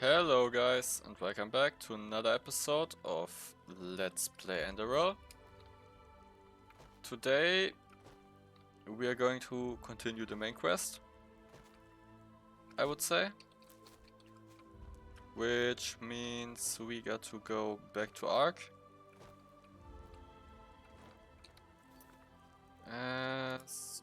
Hello guys and welcome back to another episode of Let's Play Enderal. Today we are going to continue the main quest, I would say. Which means we got to go back to Ark. As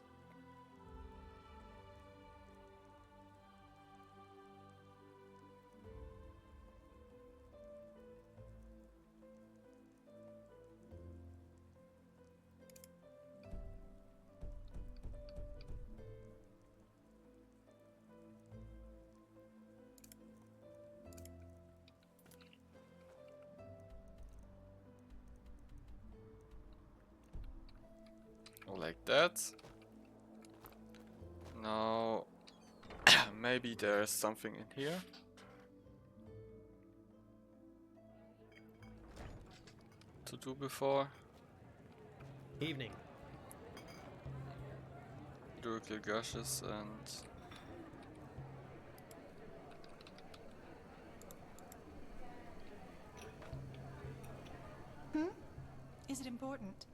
like that. Now maybe there's something in here. To do before. Evening. Lyrical gushes and Is it important?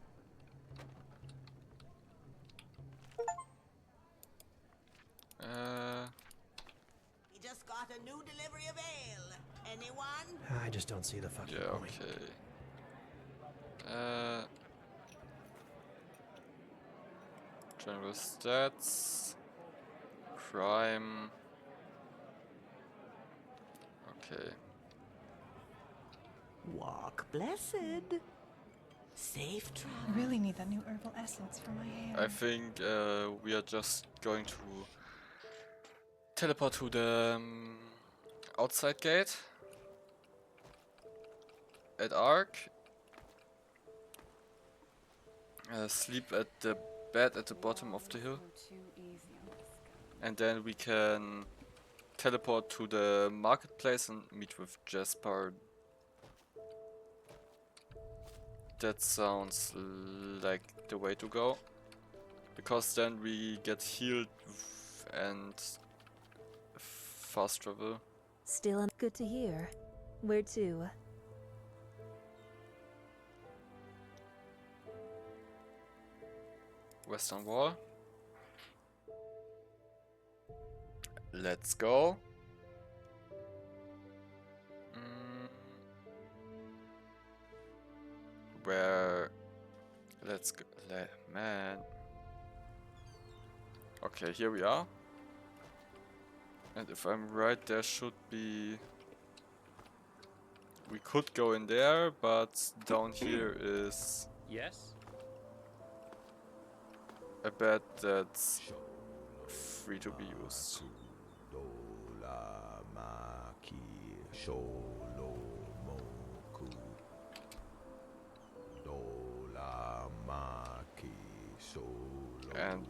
We just got a new delivery of ale. Anyone? I just don't see the fucking yeah, point. okay. General stats, crime. Okay. Walk blessed. Safe I travel. really need that new herbal essence for my hair. I think we are just going to teleport to the outside gate at Ark. Sleep at the bed at the bottom of the hill. And then we can teleport to the marketplace and meet with Jasper. That sounds like the way to go. Because then we get healed and fast travel. Still good to hear. Where to? Western Wall. Let's go. Where? Let's go. Man. Okay, here we are. And if I'm right, there should be... We could go in there, but down here is Yes? a bed that's free to be used. And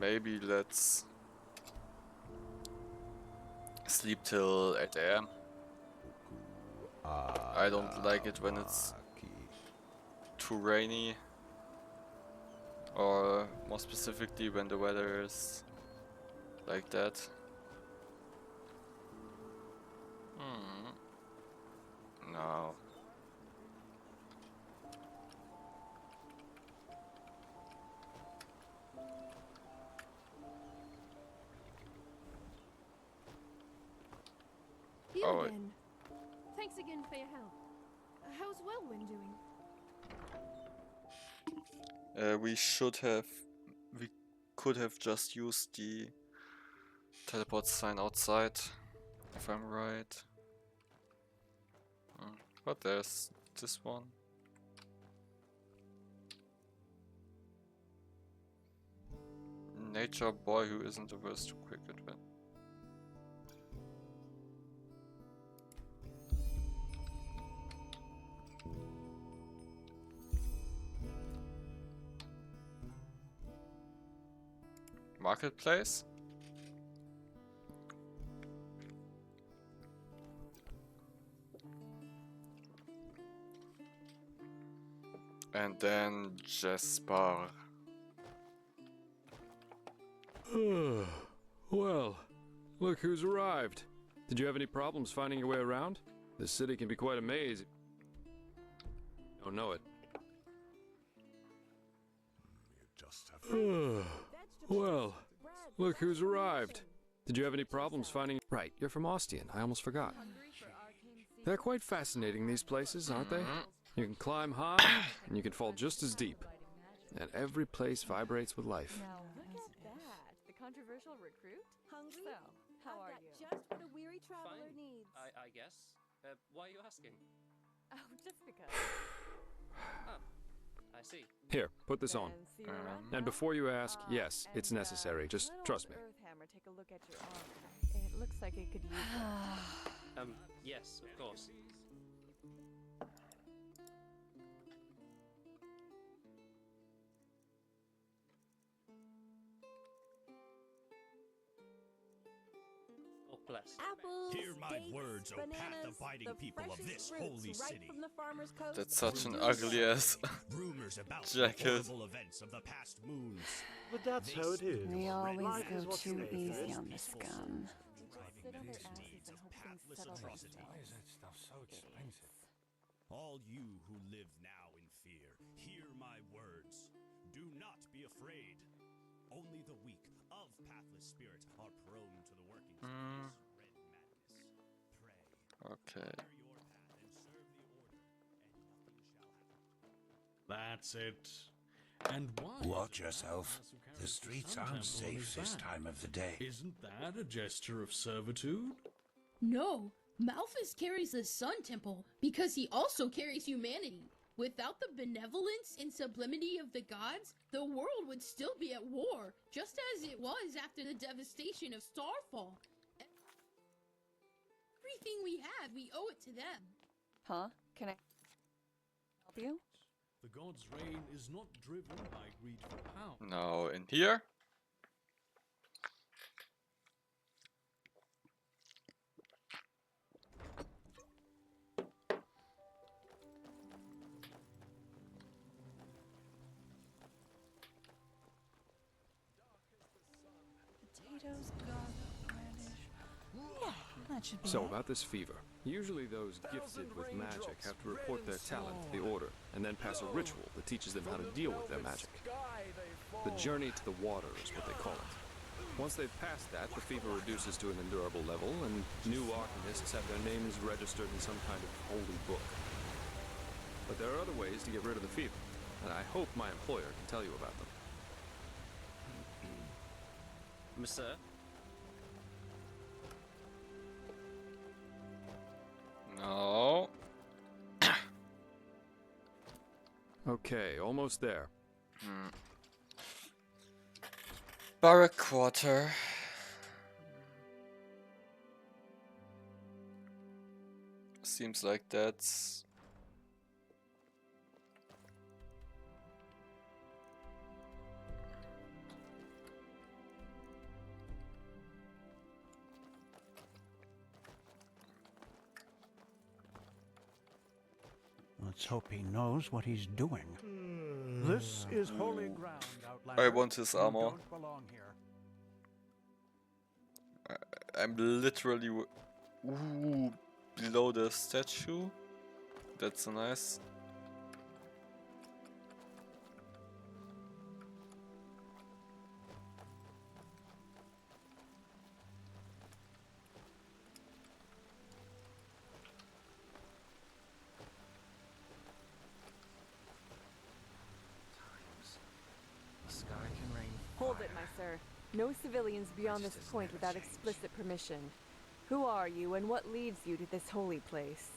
maybe let's sleep till 8 AM. I don't like it when it's too rainy, or more specifically when the weather is like that. No. You Oh, again. Thanks again for your help. How's Welwyn doing? We could have just used the teleport sign outside, if I'm right. But there's this one. Nature boy who isn't averse to quick adventure. Marketplace. And then Jasper. Well, look who's arrived. Did you have any problems finding your way around? This city can be quite a maze. Don't know it. Well, look who's arrived. Did you have any problems finding... Right, you're from Ostian. I almost forgot. They're quite fascinating, these places, aren't they? You can climb high, and you can fall just as deep. And every place vibrates with life. Now look at that. The controversial recruit? Hungry? So, how are you? Just what a weary traveler needs. I guess. Why are you asking? Oh, just because. Oh, I see. Here, put this on. Then see you around And now? before you ask, yes, And, it's necessary. Just let trust old me. Earthhammer take a look at your arm. It looks like it could use it. Yes, of course. Oh, bless. Apples, Hear my dates, words, O path bananas, abiding the people of freshest this fruits holy right city. from the farmer's coast. That's such an ugly ass Rumors about jacket. the horrible events of the past moons. But that's how it is. We always Life is go what's too made easy for it. on the scum. Sit on their asses Deeds and of hope things pathless settle atrocity. themselves. All you who live now in fear, hear my words. Do not be afraid. Only the weak of pathless spirit are prone to the workings of this red madness. Pray. Okay. Clear your path and serve the order, and nothing shall happen. That's it. And why? Watch yourself. The streets aren't safe this time of the day. Isn't that a gesture of servitude? No, Malthus carries the Sun Temple because he also carries humanity. Without the benevolence and sublimity of the gods, the world would still be at war, just as it was after the devastation of Starfall. Everything we have, we owe it to them. Huh? Can I help you? The god's reign is not driven by greed for power. Now in here. Potatoes, garlic, radish. Yeah, that should be So, it. about this fever. Usually those gifted with magic have to report their talent to the Order, and then pass a ritual that teaches them how to deal with their magic. The journey to the water is what they call it. Once they've passed that, the fever reduces to an endurable level, and new alchemists have their names registered in some kind of holy book. But there are other ways to get rid of the fever, and I hope my employer can tell you about them. Monsieur? No. Okay, almost there. Barrack quarter. Seems like that's... Let's hope he knows what he's doing. This is holy ground, Outlander. I want his You armor. don't belong here. I'm literally ooh, below the statue. That's nice. The sky can rain. Hold it, my sir. No civilians beyond this point without explicit permission. Who are you, and what leads you to this holy place?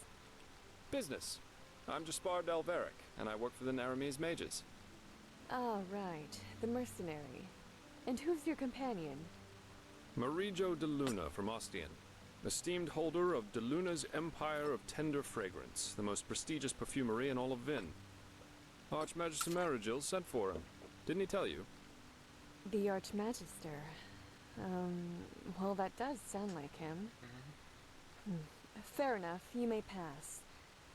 Business. I'm Jaspar Dalveric, and I work for the Naramese mages. Ah, right. The mercenary. And who's your companion? Marijo de Luna from Ostian, esteemed holder of de Luna's Empire of Tender Fragrance, the most prestigious perfumery in all of Vin. Archmagister Marigil sent for him. Didn't he tell you? The Archmagister. Well, that does sound like him. Fair enough, you may pass.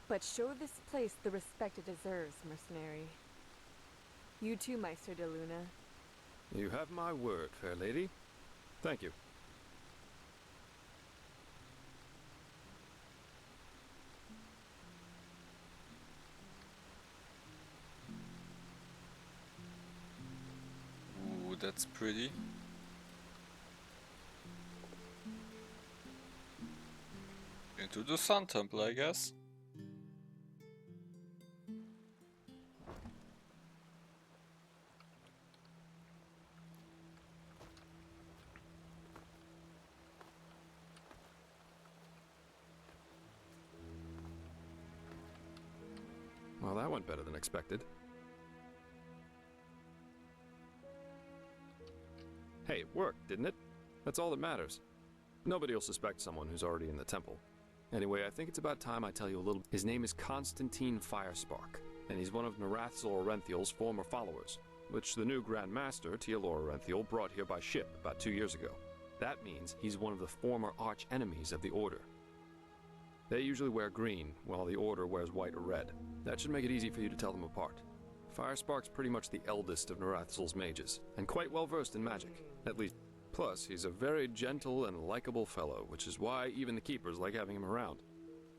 But show this place the respect it deserves, mercenary. You too, Meister de Luna. You have my word, fair lady. Thank you. That's pretty. Into the Sun Temple, I guess. Well, that went better than expected. Hey, it worked, didn't it? That's all that matters. Nobody will suspect someone who's already in the temple. Anyway, I think it's about time I tell you a little. His name is Constantine Firespark, and he's one of Narathzor Orenthiel's former followers, which the new Grand Master, Tialor Orenthiel, brought here by ship about 2 years ago. That means he's one of the former arch-enemies of the Order. They usually wear green, while the Order wears white or red. That should make it easy for you to tell them apart. Firespark's pretty much the eldest of Narathzor's mages, and quite well versed in magic, at least. Plus, he's a very gentle and likable fellow, which is why even the Keepers like having him around.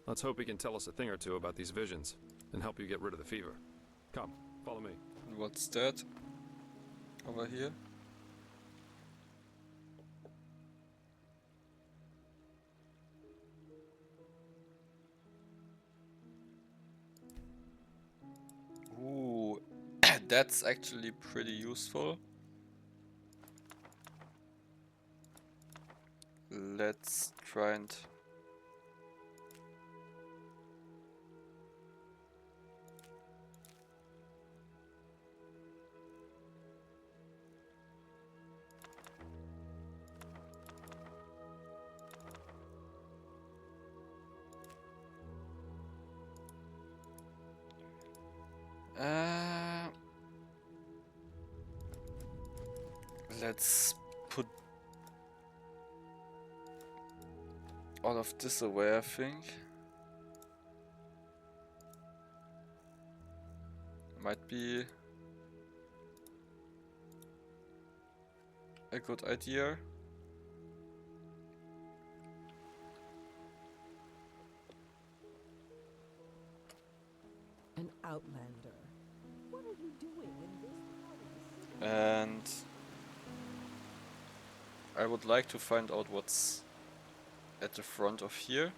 Let's hope he can tell us a thing or two about these visions, and help you get rid of the fever. Come, follow me. What's that? Over here? Ooh, that's actually pretty useful. Let's try and... let's put all of this away, I think. Might be a good idea. An outlander. What are you doing in this part of the city? And I would like to find out what's at the front of here.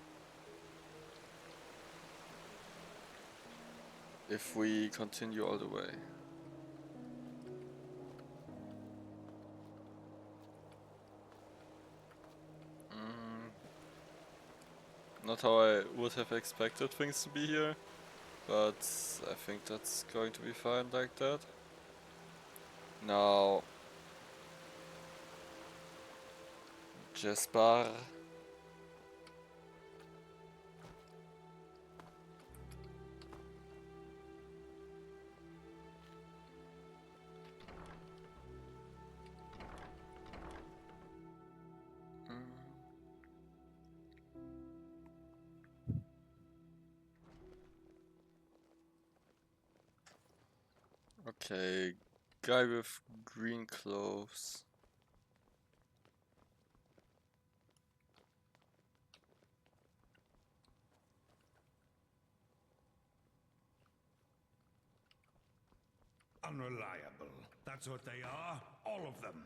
If we continue all the way. Not how I would have expected things to be here, but I think that's going to be fine like that. Now, Jesper. Okay, guy with green clothes. Unreliable. That's what they are, all of them.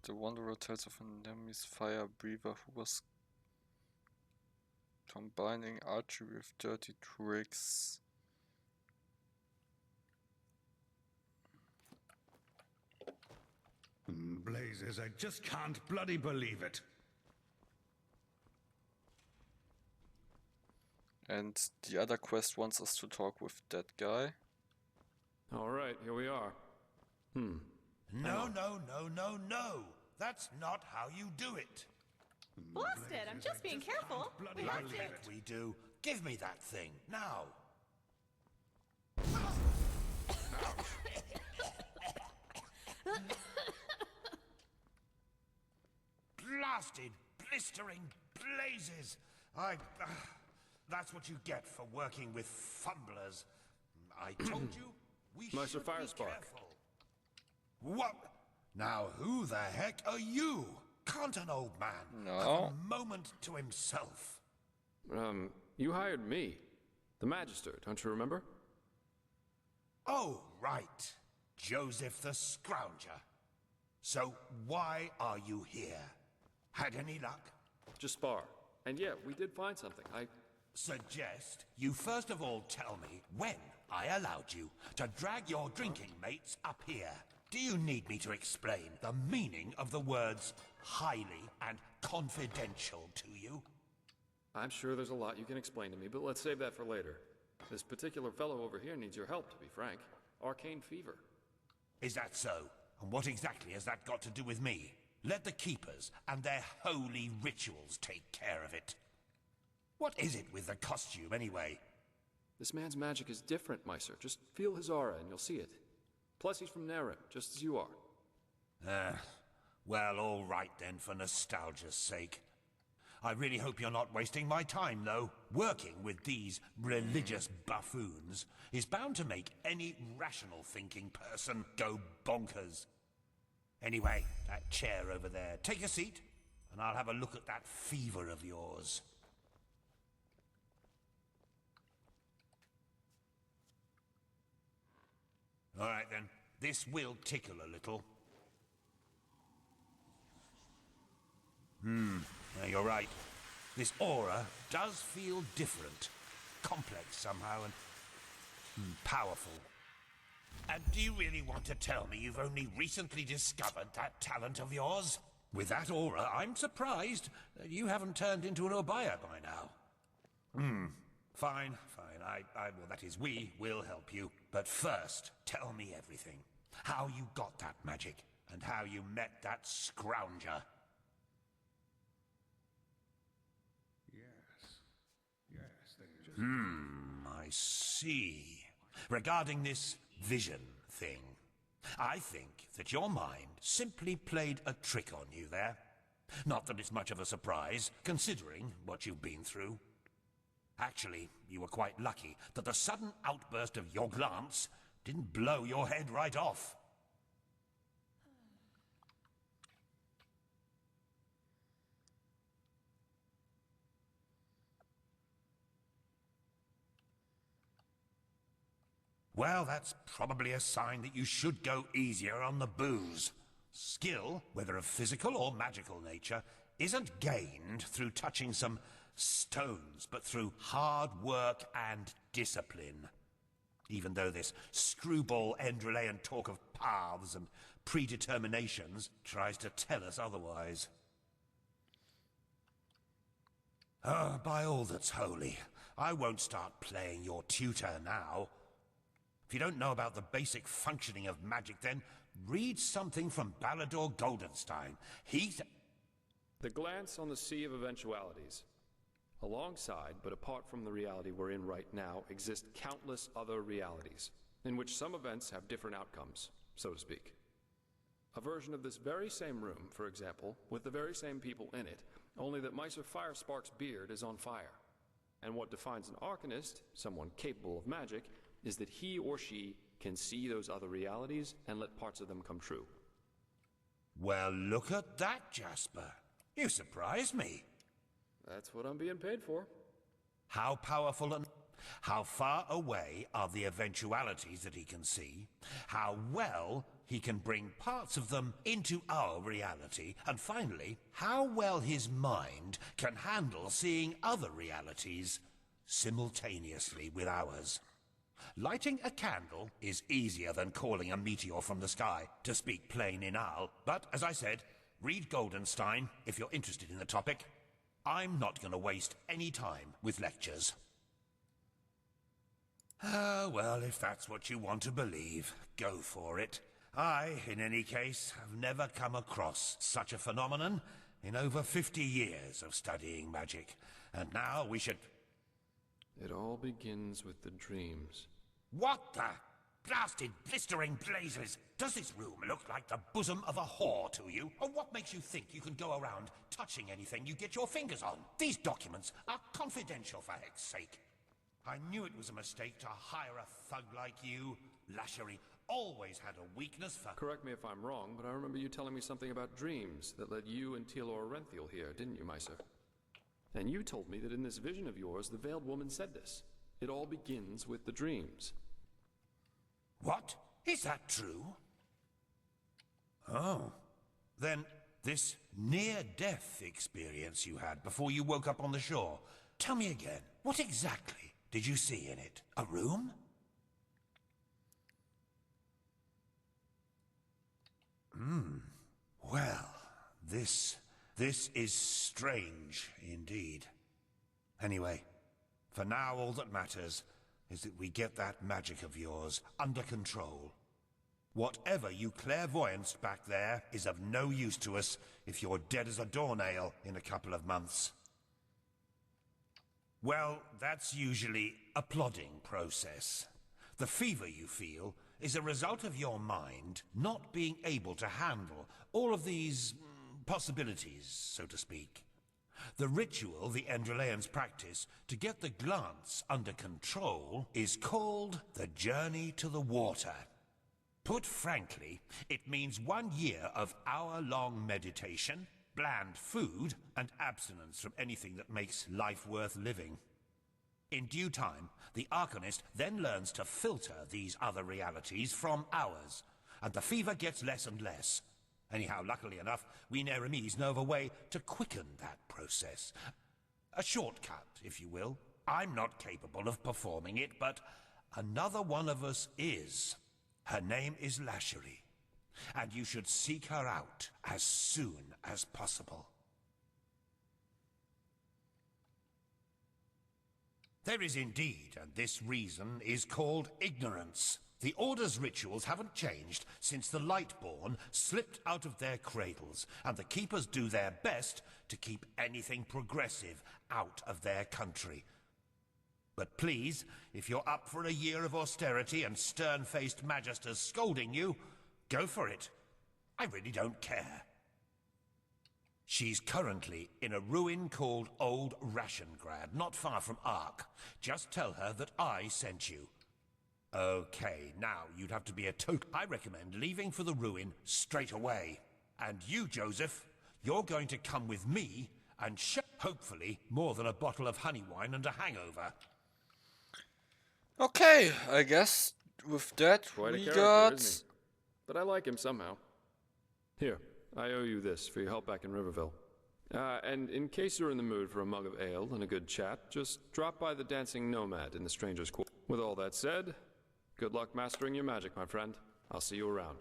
The Wanderer tells of an enemy's fire breather who was combining archery with dirty tricks. Blazes, I just can't bloody believe it. And the other quest wants us to talk with that guy. Alright, here we are. No, no, no, no, no. That's not how you do it. Blasted, I'm just being careful. We have to. We do. Give me that thing, now. Blasted, blistering blazes. That's what you get for working with fumblers. I told you, We Meister should be Firespark. careful. What? Now who the heck are you? Can't an old man have a moment to himself? You hired me. The Magister, don't you remember? Oh, right. Joseph the Scrounger. So why are you here? Had any luck? Just spar. And yeah, we did find something. I Suggest you first of all tell me when I allowed you to drag your drinking mates up here. Do you need me to explain the meaning of the words highly and confidential to you? I'm sure there's a lot you can explain to me, but let's save that for later. This particular fellow over here needs your help, to be frank. Arcane fever. Is that so? And what exactly has that got to do with me? Let the Keepers and their holy rituals take care of it. What is it with the costume, anyway? This man's magic is different, Meister. Just feel his aura and you'll see it. Plus, he's from Narim, just as you are. Well, all right then, for nostalgia's sake. I really hope you're not wasting my time, though. Working with these religious buffoons is bound to make any rational thinking person go bonkers. Anyway, that chair over there. Take a seat, and I'll have a look at that fever of yours. All right, then. This will tickle a little. Yeah, you're right. This aura does feel different. Complex somehow and powerful. And do you really want to tell me you've only recently discovered that talent of yours? With that aura, I'm surprised that you haven't turned into an Obaya by now. Fine. Well, that is, we will help you. But first, tell me everything. How you got that magic, and how you met that Scrounger. I see. Regarding this vision thing, I think that your mind simply played a trick on you there. Not that it's much of a surprise, considering what you've been through. Actually, you were quite lucky that the sudden outburst of your glance didn't blow your head right off. Well, that's probably a sign that you should go easier on the booze. Skill, whether of physical or magical nature, isn't gained through touching some stones, but through hard work and discipline. Even though this screwball Enderalian talk of paths and predeterminations tries to tell us otherwise. By all that's holy, I won't start playing your tutor now. If you don't know about the basic functioning of magic, then read something from Balador Goldenstein. The glance on the sea of eventualities. Alongside, but apart from the reality we're in right now, exist countless other realities, in which some events have different outcomes, so to speak. A version of this very same room, for example, with the very same people in it, only that Meister Firespark's beard is on fire. And what defines an Arcanist, someone capable of magic, is that he or she can see those other realities and let parts of them come true. Well, look at that, Jasper. You surprised me. That's what I'm being paid for. How powerful and how far away are the eventualities that he can see? How well he can bring parts of them into our reality? And finally, how well his mind can handle seeing other realities simultaneously with ours? Lighting a candle is easier than calling a meteor from the sky, to speak plain Inal. But, as I said, read Goldenstein if you're interested in the topic. I'm not going to waste any time with lectures. Well, if that's what you want to believe, go for it. I, in any case, have never come across such a phenomenon in over 50 years of studying magic. And now we should... It all begins with the dreams. What the blasted blistering blazes? Does this room look like the bosom of a whore to you? Or what makes you think you can go around touching anything you get your fingers on? These documents are confidential, for heck's sake. I knew it was a mistake to hire a thug like you. Lashery always had a weakness for... Correct me if I'm wrong, but I remember you telling me something about dreams that led you and Tealor Renthiel here, didn't you, Mysa? And you told me that in this vision of yours, the Veiled Woman said this. It all begins with the dreams. What? Is that true? Oh. Then this near-death experience you had before you woke up on the shore. Tell me again, what exactly did you see in it? A room? Well, this is strange indeed. Anyway, for now all that matters is that we get that magic of yours under control. Whatever you clairvoyanced back there is of no use to us if you're dead as a doornail in a couple of months. Well, that's usually a plodding process. The fever you feel is a result of your mind not being able to handle all of these possibilities, so to speak. The ritual the Enderalians practice to get the glance under control is called the Journey to the Water. Put frankly, it means 1 year of hour-long meditation, bland food, and abstinence from anything that makes life worth living. In due time, the Arcanist then learns to filter these other realities from ours, and the fever gets less and less. Anyhow, luckily enough, we Neremes know of a way to quicken that process. A shortcut, if you will. I'm not capable of performing it, but another one of us is. Her name is Lashery, and you should seek her out as soon as possible. There is indeed, and this reason is called ignorance. The Order's rituals haven't changed since the Lightborn slipped out of their cradles, and the Keepers do their best to keep anything progressive out of their country. But please, if you're up for a year of austerity and stern-faced magisters scolding you, go for it. I really don't care. She's currently in a ruin called Old Rashengrad, not far from Ark. Just tell her that I sent you. Okay, now you'd have to be a I recommend leaving for the ruin straight away. And you, Joseph, you're going to come with me and hopefully more than a bottle of honey wine and a hangover. Okay, I guess with that Quite a we character, got... isn't he? But I like him somehow. Here, I owe you this for your help back in Riverville. And in case you're in the mood for a mug of ale and a good chat, just drop by the Dancing Nomad in the Stranger's Quarter. With all that said, good luck mastering your magic, my friend. I'll see you around.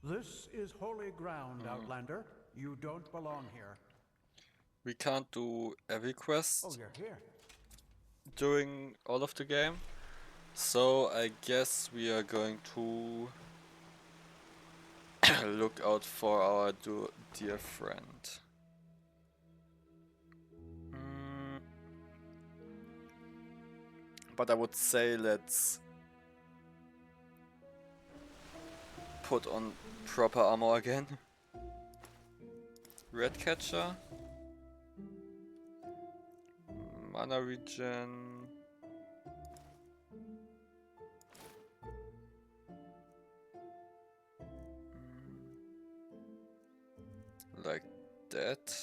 This is holy ground, Outlander. You don't belong here. We can't do every quest Oh, you're here. during all of the game. So I guess we are going to look out for our dear friend. But I would say let's put on proper armor again. Redcatcher. Mana regen. Like that.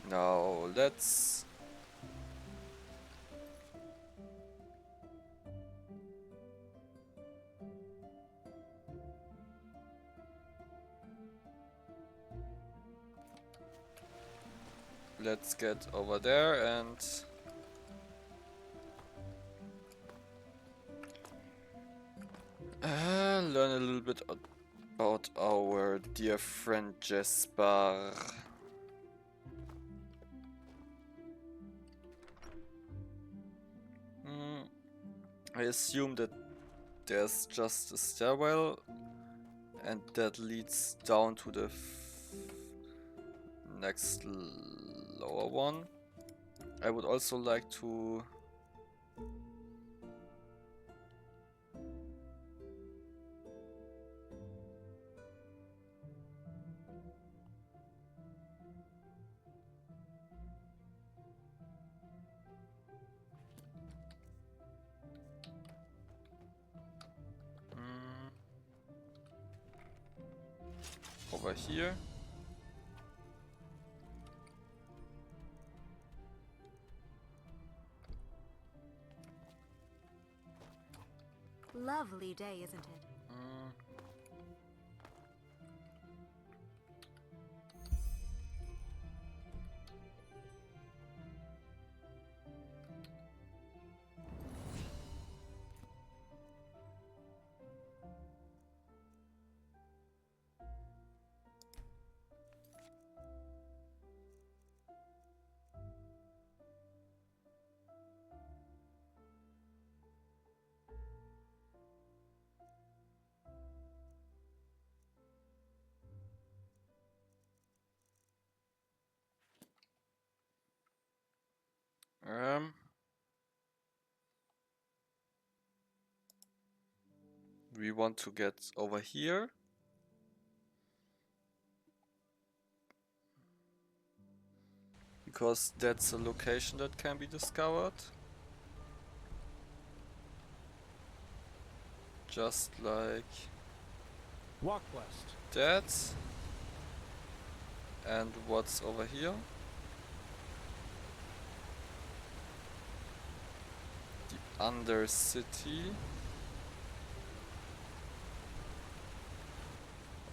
Now let's get over there and learn a little bit about our dear friend Jesper. I assume that there's just a stairwell and that leads down to the next lower one. I would also like to over here. Lovely day, isn't it? We want to get over here. Because that's a location that can be discovered. Just like Walk west. that. And what's over here? The Undercity.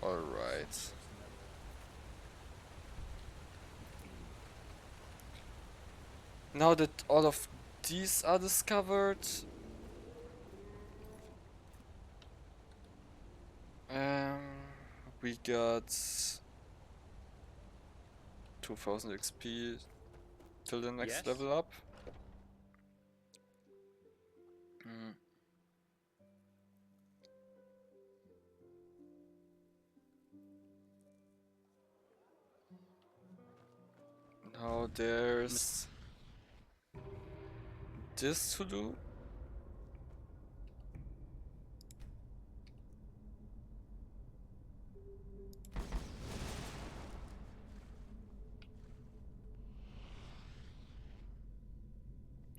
Alright. Now that all of these are discovered, we got 2000 XP till the next level up. Now there's this to do.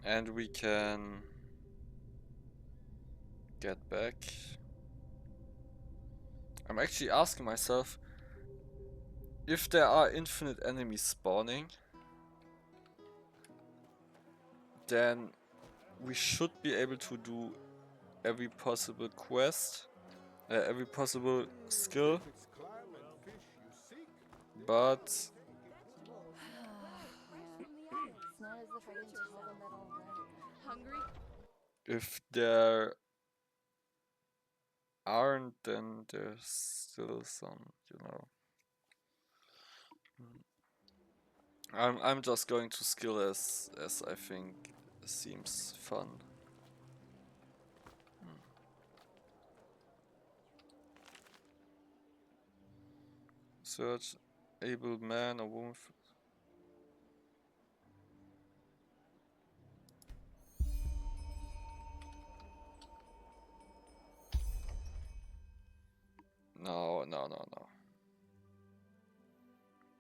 And we can get back. I'm actually asking myself if there are infinite enemies spawning, then we should be able to do every possible quest, every possible skill, but if there aren't, then there's still some, you know. I'm just going to skill as I think seems fun. Search able man or woman. No.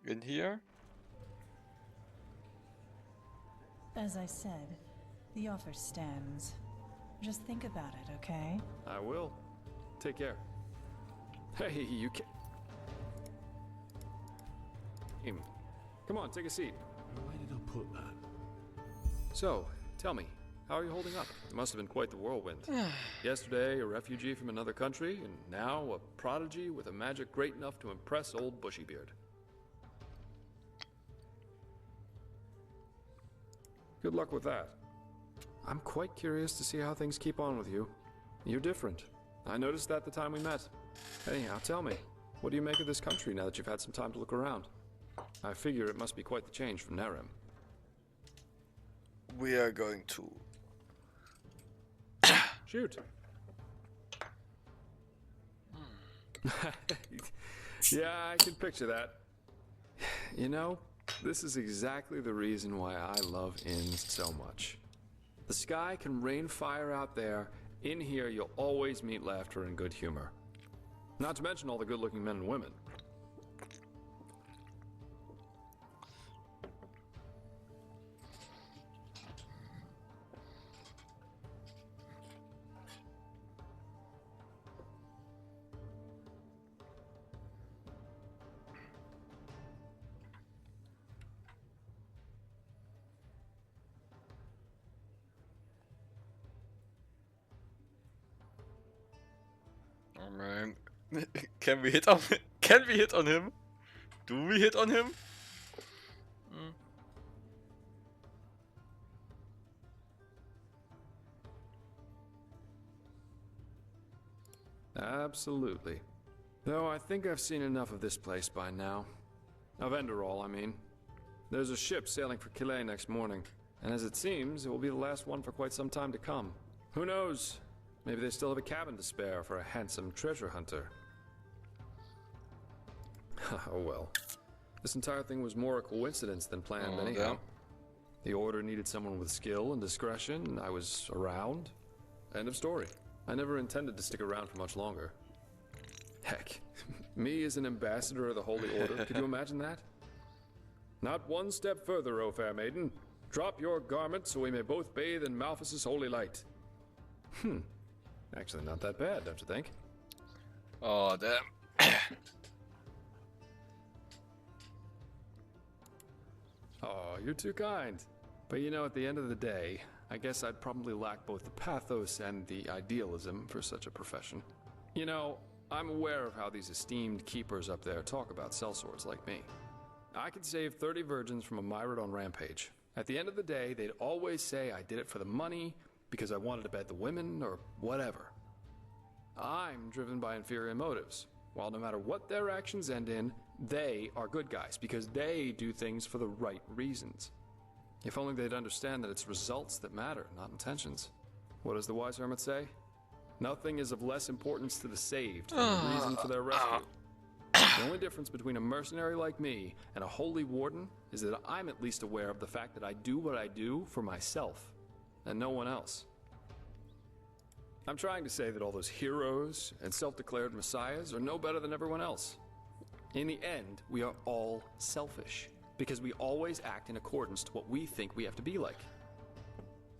In here? As I said, the offer stands. Just think about it, okay? I will. Take care. Hey, you can. Come on, take a seat. Where did I put that? So, tell me, how are you holding up? It must have been quite the whirlwind. Yesterday, a refugee from another country, and now a prodigy with a magic great enough to impress old Bushybeard. Good luck with that. I'm quite curious to see how things keep on with you. You're different. I noticed that the time we met. Anyhow, tell me, what do you make of this country now that you've had some time to look around? I figure it must be quite the change from Nerem. We are going to... Shoot. Yeah, I can picture that. You know, this is exactly the reason why I love inns so much. The sky can rain fire out there. In here, you'll always meet laughter and good humor. Not to mention all the good-looking men and women. Oh man. Can we hit on Can we hit on him? Do we hit on him? Absolutely. Though I think I've seen enough of this place by now. Of Enderal, I mean. There's a ship sailing for Calais next morning, and as it seems, it will be the last one for quite some time to come. Who knows? Maybe they still have a cabin to spare for a handsome treasure hunter. Oh well. This entire thing was more a coincidence than planned anyhow. Damn. The order needed someone with skill and discretion, and I was around. End of story. I never intended to stick around for much longer. Heck, me as an ambassador of the Holy Order, could you imagine that? Not one step further, O fair maiden. Drop your garment so we may both bathe in Malphas's holy light. Actually not that bad, don't you think? Oh, damn. Oh, you're too kind. But you know, at the end of the day, I guess I'd probably lack both the pathos and the idealism for such a profession. You know, I'm aware of how these esteemed keepers up there talk about sellswords like me. I could save 30 virgins from a myriad on Rampage. At the end of the day, they'd always say I did it for the money, because I wanted to bed the women, or whatever. I'm driven by inferior motives, while no matter what their actions end in, they are good guys, because they do things for the right reasons. If only they'd understand that it's results that matter, not intentions. What does the wise hermit say? Nothing is of less importance to the saved than the reason for their rescue. The only difference between a mercenary like me and a holy warden is that I'm at least aware of the fact that I do what I do for myself, and no one else. I'm trying to say that all those heroes and self-declared messiahs are no better than everyone else. In the end, we are all selfish, because we always act in accordance to what we think we have to be like.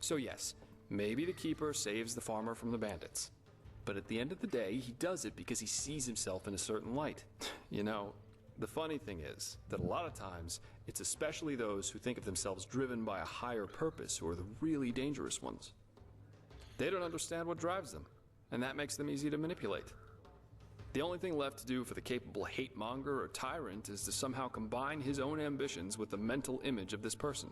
So yes, maybe the keeper saves the farmer from the bandits. But at the end of the day, he does it because he sees himself in a certain light. You know, the funny thing is that a lot of times, it's especially those who think of themselves driven by a higher purpose who are the really dangerous ones. They don't understand what drives them, and that makes them easy to manipulate. The only thing left to do for the capable hate-monger or tyrant is to somehow combine his own ambitions with the mental image of this person.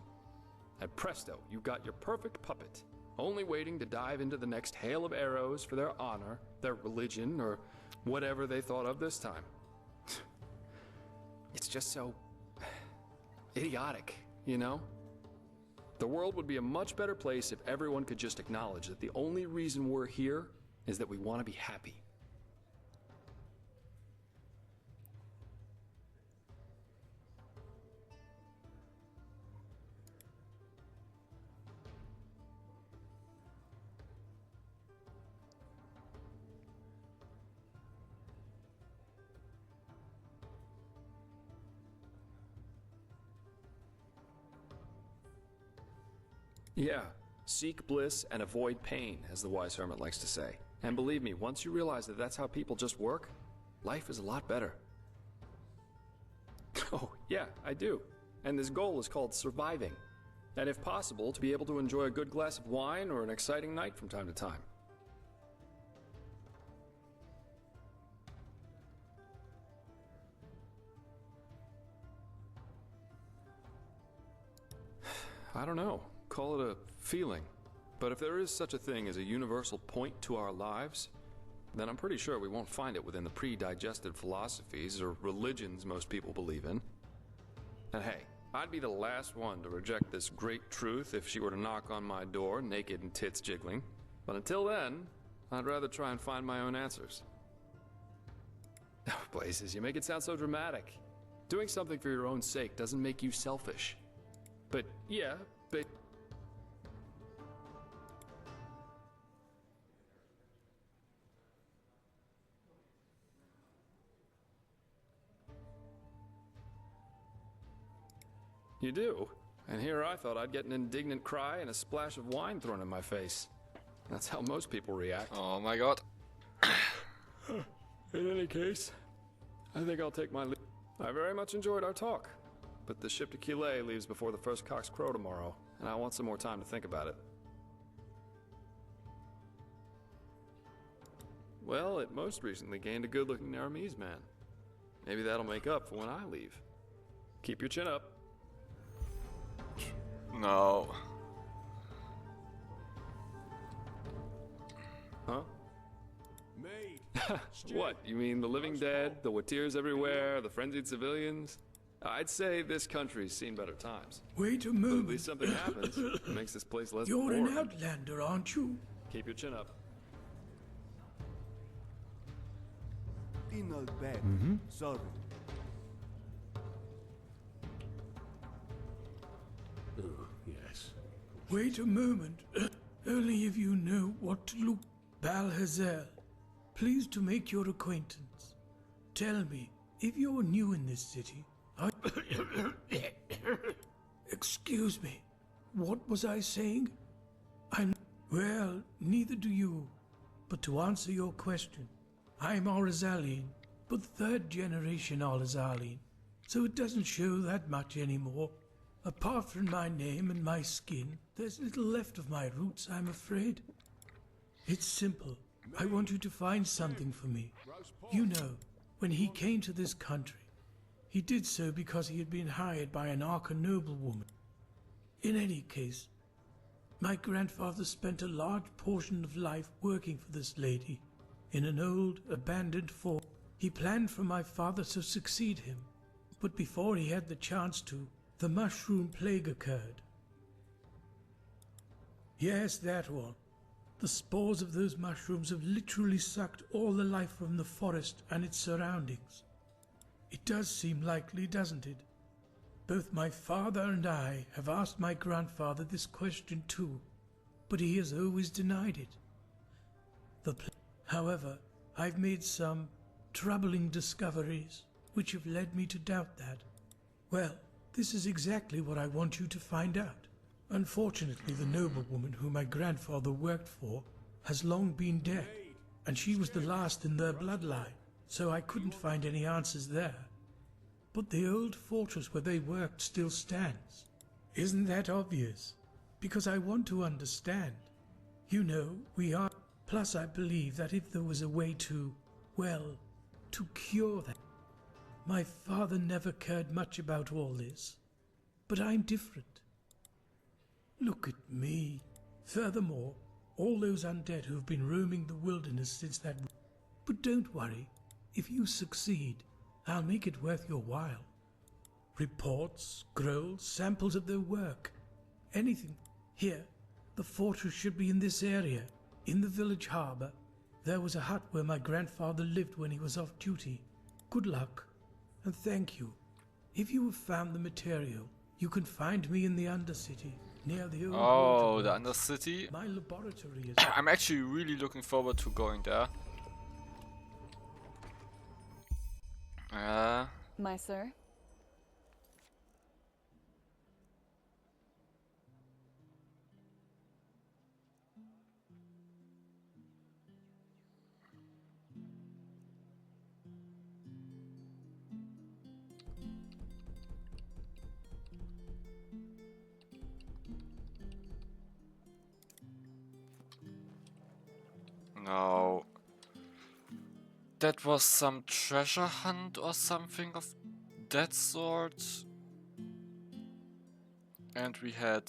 And presto, you've got your perfect puppet, only waiting to dive into the next hail of arrows for their honor, their religion, or whatever they thought of this time. It's just so idiotic, you know? The world would be a much better place if everyone could just acknowledge that the only reason we're here is that we want to be happy. Yeah, seek bliss and avoid pain, as the wise hermit likes to say. And believe me, once you realize that that's how people just work, life is a lot better. Oh, yeah, I do. And this goal is called surviving. And if possible, to be able to enjoy a good glass of wine or an exciting night from time to time. I don't know. Call it a feeling. But if there is such a thing as a universal point to our lives, then I'm pretty sure we won't find it within the pre-digested philosophies or religions most people believe in. And hey, I'd be the last one to reject this great truth if she were to knock on my door, naked and tits jiggling. But until then, I'd rather try and find my own answers. Oh, Blazes, you make it sound so dramatic. Doing something for your own sake doesn't make you selfish. But yeah, but... You do? And here I thought I'd get an indignant cry and a splash of wine thrown in my face. That's how most people react. Oh my god. In any case, I think I'll take my leave. I very much enjoyed our talk, but the ship to Killet leaves before the first cocks crow tomorrow, and I want some more time to think about it. Well, it most recently gained a good-looking Naramese man. Maybe that'll make up for when I leave. Keep your chin up. No. Huh? What? You mean the living dead, the Watirs everywhere, the frenzied civilians? I'd say this country's seen better times. Wait a But moment. at least something happens. It makes this place less You're boring. an outlander, aren't you? Keep your chin up. Sorry. Oh, yes. Wait a moment. Only if you know what to look. Balhazel, pleased to make your acquaintance. Tell me, if you're new in this city, Excuse me, what was I saying? Well, neither do you. But to answer your question, I'm Orizalian, but third generation Orizalian, so it doesn't show that much anymore. Apart from my name and my skin, there's little left of my roots, I'm afraid. It's simple. I want you to find something for me. You know, when he came to this country, he did so because he had been hired by an Arca noblewoman. In any case, my grandfather spent a large portion of life working for this lady in an old, abandoned fort. He planned for my father to succeed him, but before he had the chance to, the mushroom plague occurred. Yes, that one. The spores of those mushrooms have literally sucked all the life from the forest and its surroundings. It does seem likely, doesn't it? Both my father and I have asked my grandfather this question too, but he has always denied it. However, I've made some troubling discoveries which have led me to doubt that. Well, this is exactly what I want you to find out. Unfortunately, the noblewoman whom my grandfather worked for has long been dead, and she was the last in their bloodline, so I couldn't find any answers there. But the old fortress where they worked still stands. Isn't that obvious? Because I want to understand. You know, we are... Plus, I believe that if there was a way to, well, to cure that... My father never cared much about all this, but I'm different. Look at me. Furthermore, all those undead who have been roaming the wilderness since that... But don't worry. If you succeed, I'll make it worth your while. Reports, scrolls, samples of their work. Anything. Here, the fortress should be in this area. In the village harbour. There was a hut where my grandfather lived when he was off duty. Good luck, and thank you. If you have found the material, you can find me in the Undercity. Near the old Oh, the Undercity. My laboratory is... I'm actually really looking forward to going there. My sir? No. That was some treasure hunt or something of that sort. And we had...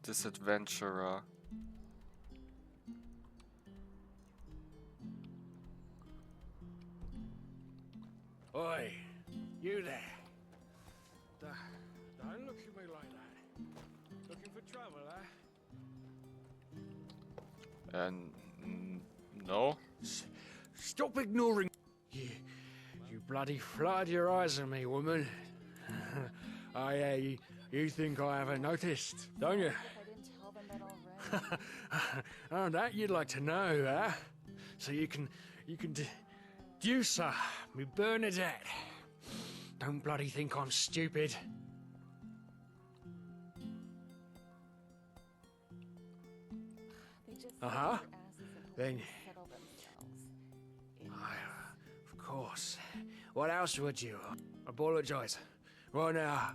this adventurer. Oi, you there. Don't look at me like that. Looking for trouble, eh? And no. Stop ignoring. You bloody flooded your eyes on me, woman. You think I haven't noticed, don't you? Oh, that you'd like to know, huh? So you can deduce her, me Bernadette. Don't bloody think I'm stupid. Uh-huh. Then... of course. What else would you? Apologise. Right now,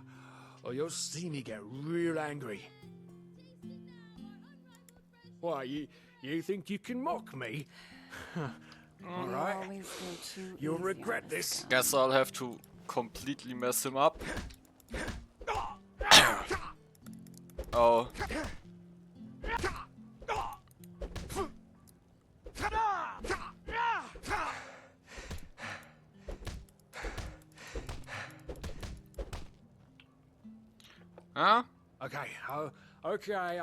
or you'll see me get real angry. Why, you think you can mock me? Alright. You'll regret this. Guess I'll have to completely mess him up. Oh. Huh? Okay, okay,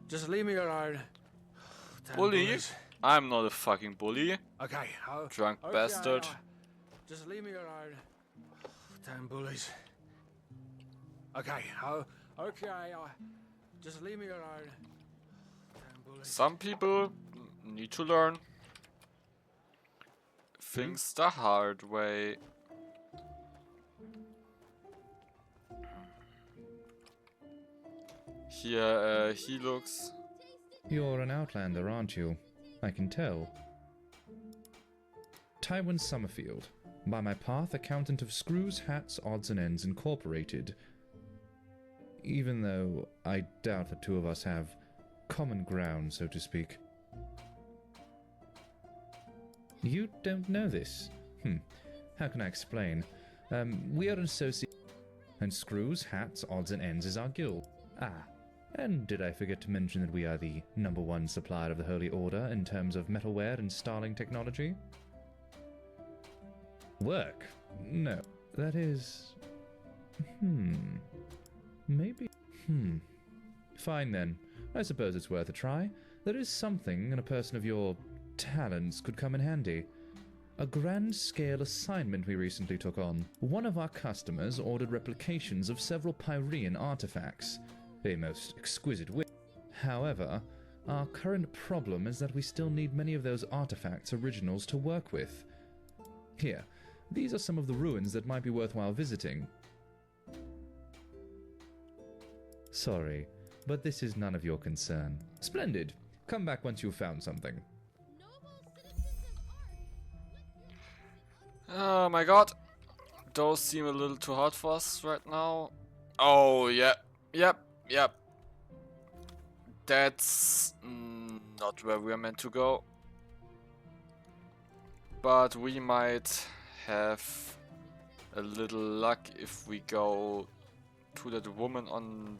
just leave me alone. Damn Bully? bullies. I'm not a fucking bully. Okay, Drunk okay, bastard. Just leave me alone. Damn bullies. Okay, okay, just leave me alone. Damn bullies. Some people need to learn things the hard way. Here, he looks... You're an outlander, aren't you? I can tell. Tywin Summerfield, by my path, accountant of Screws, Hats, Odds and Ends Incorporated. Even though I doubt the two of us have common ground, so to speak. You don't know this? How can I explain? We are an associate, and Screws, Hats, Odds and Ends is our guild. And did I forget to mention that we are the #1 supplier of the Holy Order in terms of metalware and Starling technology? Work? No. That is... Maybe... Fine then. I suppose it's worth a try. There is something, and a person of your talents could come in handy. A grand-scale assignment we recently took on. One of our customers ordered replications of several Pyrean artifacts. A most exquisite wit. However, our current problem is that we still need many of those artifacts originals to work with. Here, these are some of the ruins that might be worthwhile visiting. Sorry, but this is none of your concern. Splendid. Come back once you've found something. Oh my god. Those seem a little too hard for us right now. Oh, yeah. Yep. That's not where we're meant to go. But we might have a little luck if we go to that woman on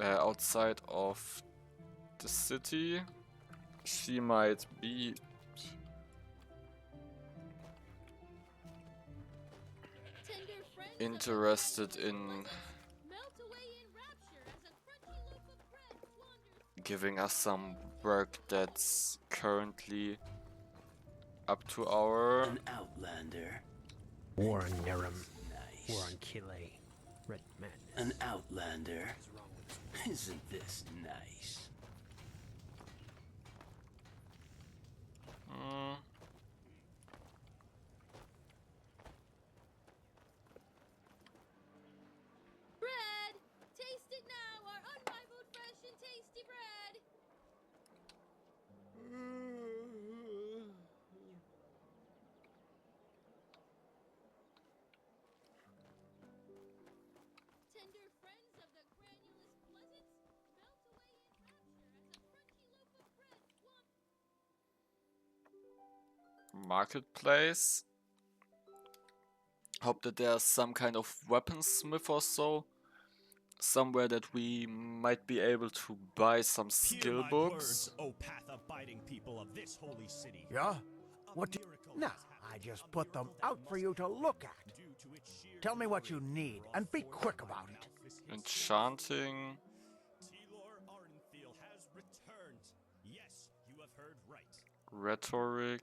outside of the city. She might be interested in giving us some work that's currently up to our... An outlander. War on Nerem. Nice. War on Kile. Red Madness. An outlander. Isn't this nice? Bread! Taste it now, our unrivaled fresh and tasty bread! Tender friends of the granulous pleasance, melt away in rapture as a crunchy loaf of bread swamp. Marketplace. Hope that there's some kind of weaponsmith or so. somewhere that we might be able to buy some skill books. O path-abiding people of this holy city. Yeah? What do you... Nah, I just put them out for you to look at. Tell me what you need, and be quick about it. Enchanting. Has returned. Yes, you have heard right. Rhetoric.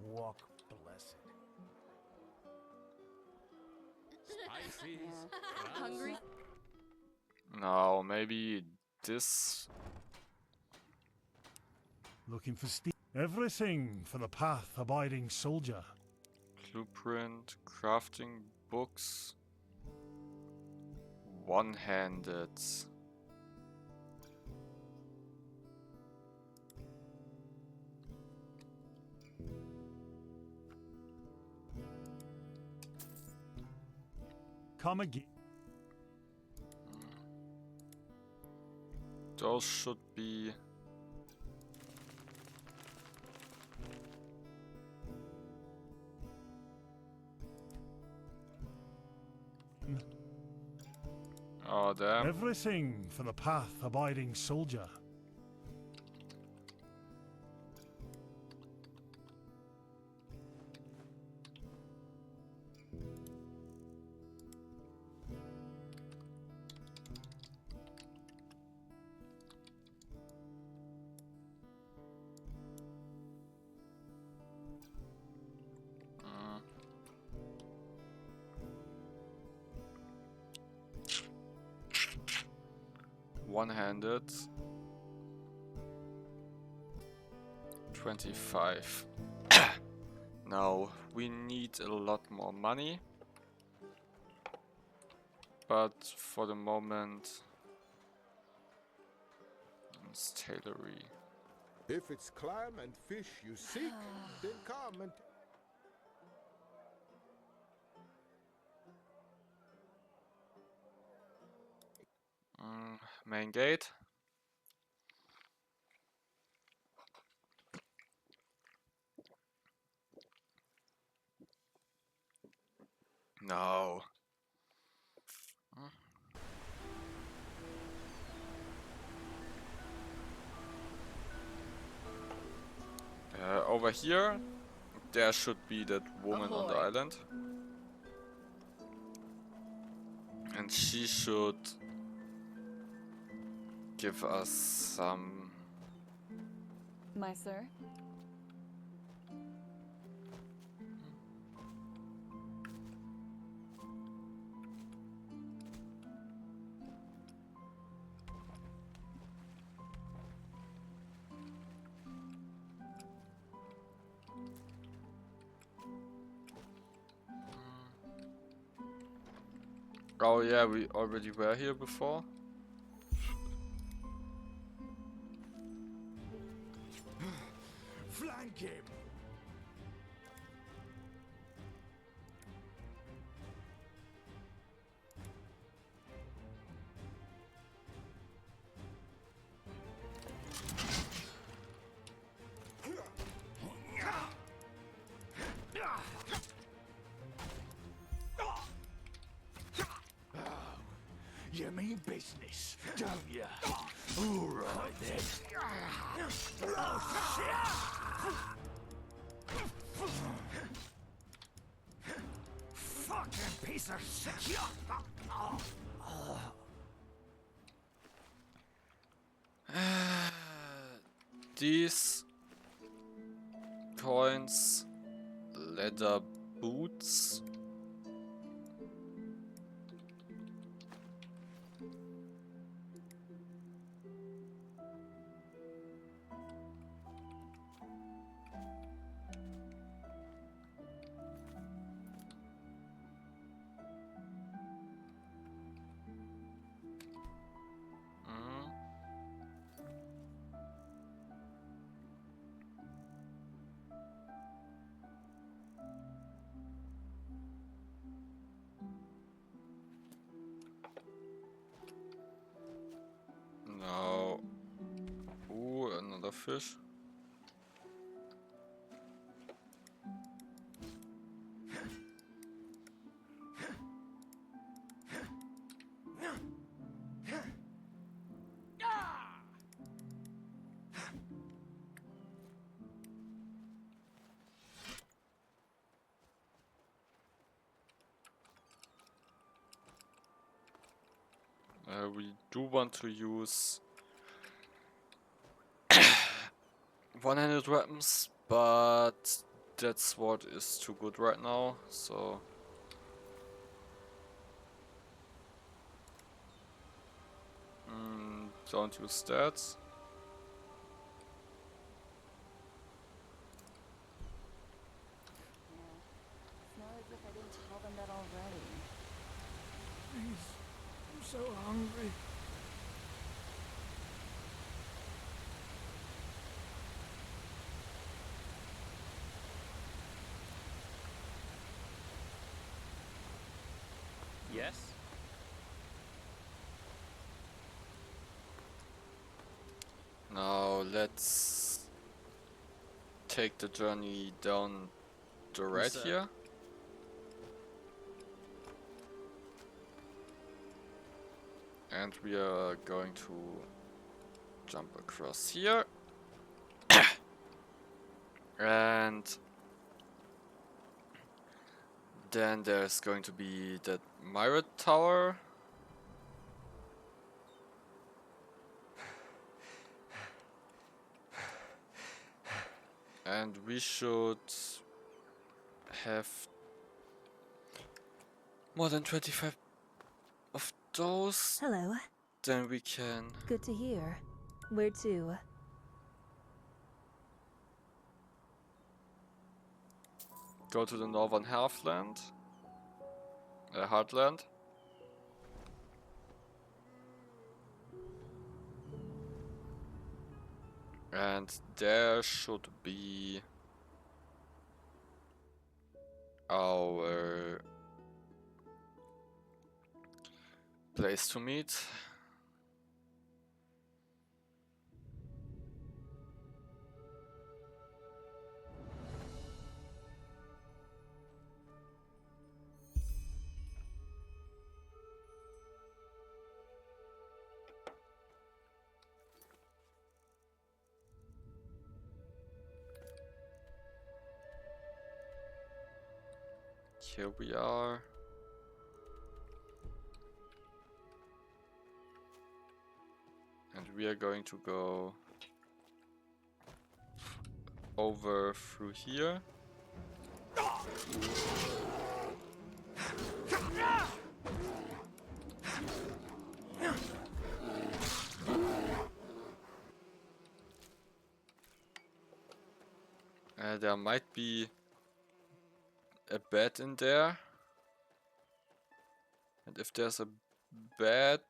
Walk blessed. Spicy. Hungry? Now, maybe this. Looking for everything for the path-abiding soldier. Blueprint, crafting books. One-handed. Come again. Those should be. Oh, damn. Everything for the path-abiding soldier. One-handed. 25. Now, we need a lot more money. But for the moment, it's tailory. If it's clam and fish you seek, then come and... Main gate. No. Over here, there should be that woman on the island. And she should give us some... My sir? Oh yeah, we already were here before. Flank him! You mean business, don't you? All right then. Oh shit! Fucking piece of shit! These coins, leather boots. fish. We do want to use one-handed weapons, but that sword is too good right now, so don't use that. Smell as if I didn't tell them that already. Please, I'm so hungry. Yes? Now let's take the journey down the right sir. here. And we are going to jump across here. And then there's going to be that Myriad Tower. And we should have more than 25 of those. Hello. Then we can Good to hear. Where to? go to the northern heartland. Heartland. And there should be our place to meet. Here we are. And we are going to go over through here. There might be a bed in there. And if there's a bed,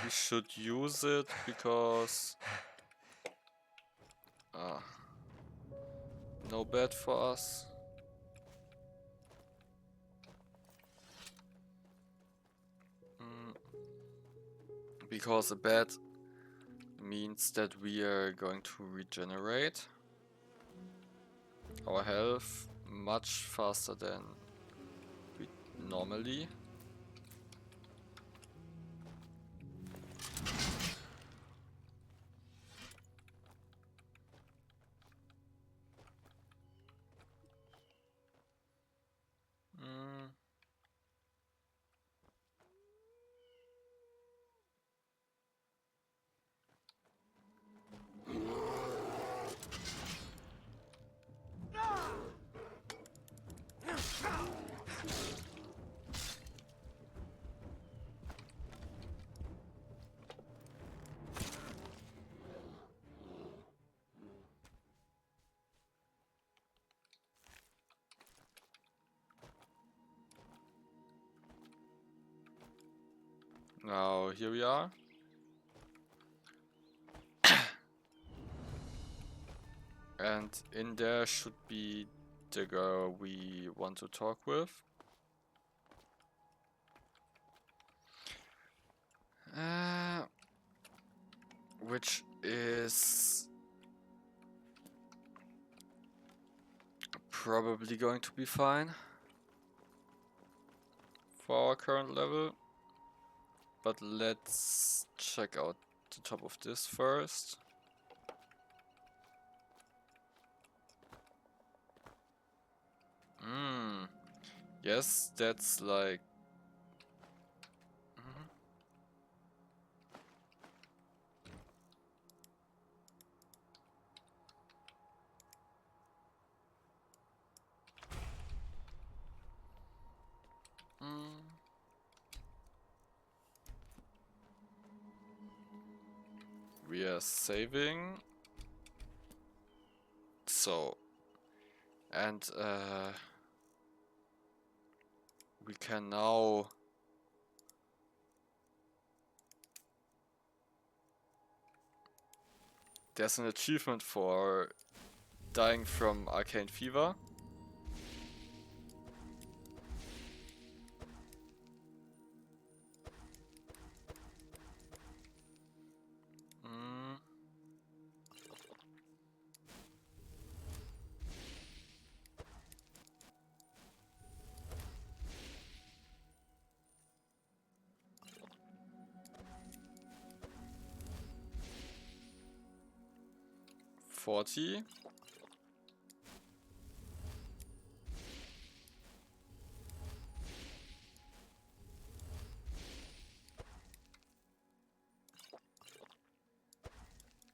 we should use it because no bed for us. Because a bed means that we are going to regenerate our health much faster than we normally. Now here we are. And in there should be the girl we want to talk with. Which is probably going to be fine for our current level. But let's check out the top of this first. Yes, that's like... We are saving. So, and we can now there's an achievement for dying from arcane fever. $40.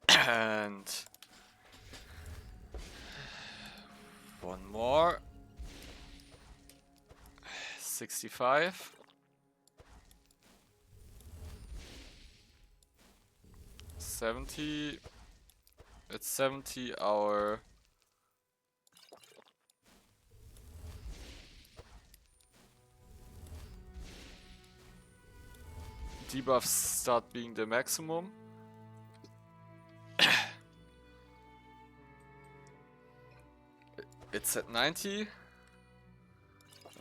And one more. 65. 70. It's 70 our debuffs start being the maximum. It's at 90.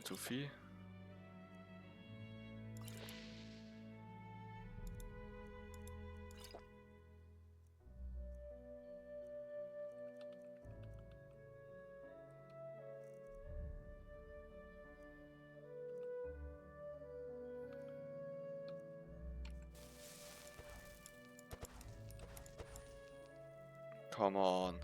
2 fee. Come on.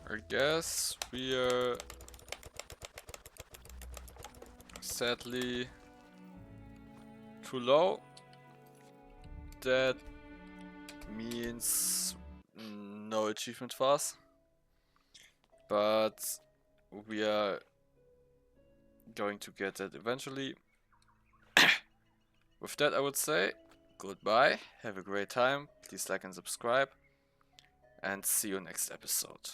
I guess we are sadly too low. That means no achievement for us. But we are going to get that eventually. With that, I would say goodbye, have a great time, please like and subscribe, and see you next episode.